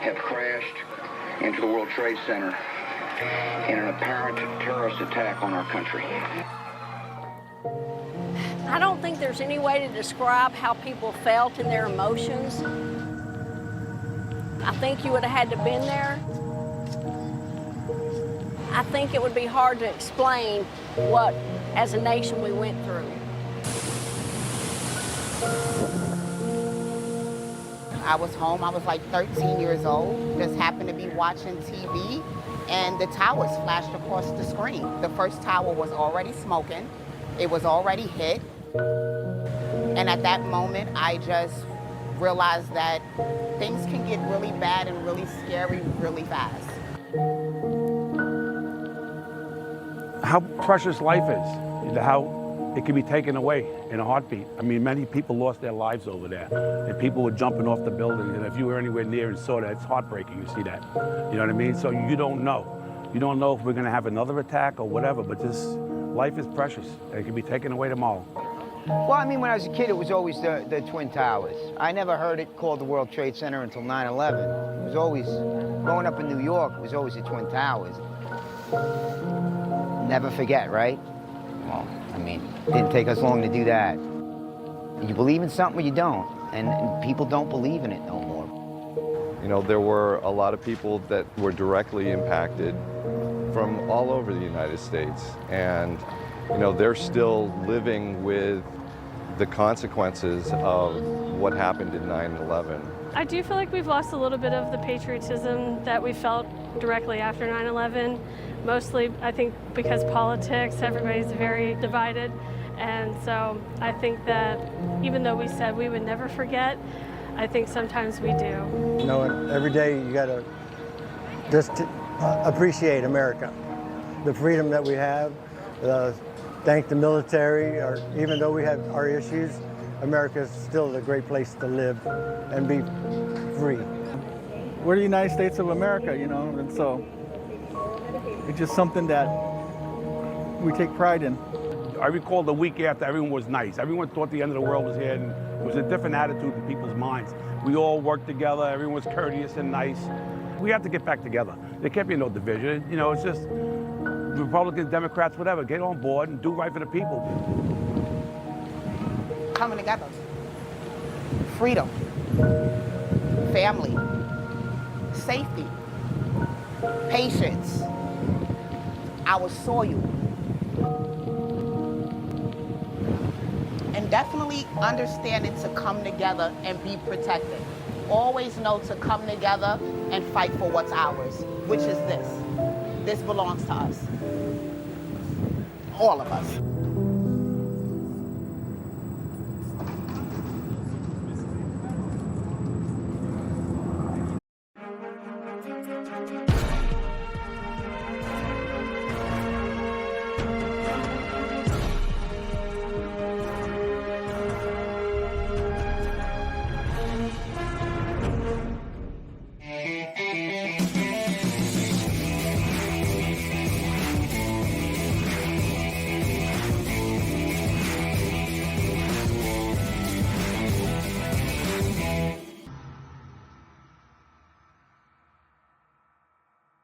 have crashed into the World Trade Center in an apparent terrorist attack on our country. I don't think there's any way to describe how people felt in their emotions. I think you would have had to been there. I think it would be hard to explain what, as a nation, we went through. I was home, I was like 13 years old, just happened to be watching TV, and the towers flashed across the screen. The first tower was already smoking, it was already hit, and at that moment, I just realized that things can get really bad and really scary really fast. How precious life is, how it can be taken away in a heartbeat. I mean, many people lost their lives over there, and people were jumping off the buildings, and if you were anywhere near and saw that, it's heartbreaking to see that. You know what I mean? So you don't know. You don't know if we're gonna have another attack or whatever, but this life is precious, and it can be taken away tomorrow. Well, I mean, when I was a kid, it was always the Twin Towers. I never heard it called the World Trade Center until 9/11. It was always, growing up in New York, it was always the Twin Towers. Never forget, right? Well, I mean, it didn't take us long to do that. You believe in something or you don't, and people don't believe in it no more. You know, there were a lot of people that were directly impacted from all over the United States, and you know, they're still living with the consequences of what happened in 9/11. I do feel like we've lost a little bit of the patriotism that we felt directly after 9/11. Mostly, I think, because politics, everybody's very divided. And so I think that even though we said we would never forget, I think sometimes we do. You know, every day you gotta just appreciate America, the freedom that we have, thank the military, or even though we have our issues, America is still a great place to live and be free. We're the United States of America, you know, and so it's just something that we take pride in. I recall the week after, everyone was nice. Everyone thought the end of the world was here, and it was a different attitude in people's minds. We all worked together, everyone was courteous and nice. We have to get back together. There can't be no division. You know, it's just Republicans, Democrats, whatever, get on board and do right for the people. Coming together. Freedom. Family. Safety. Patience. Our soil. And definitely understanding to come together and be protected. Always know to come together and fight for what's ours, which is this. This belongs to us. All of us.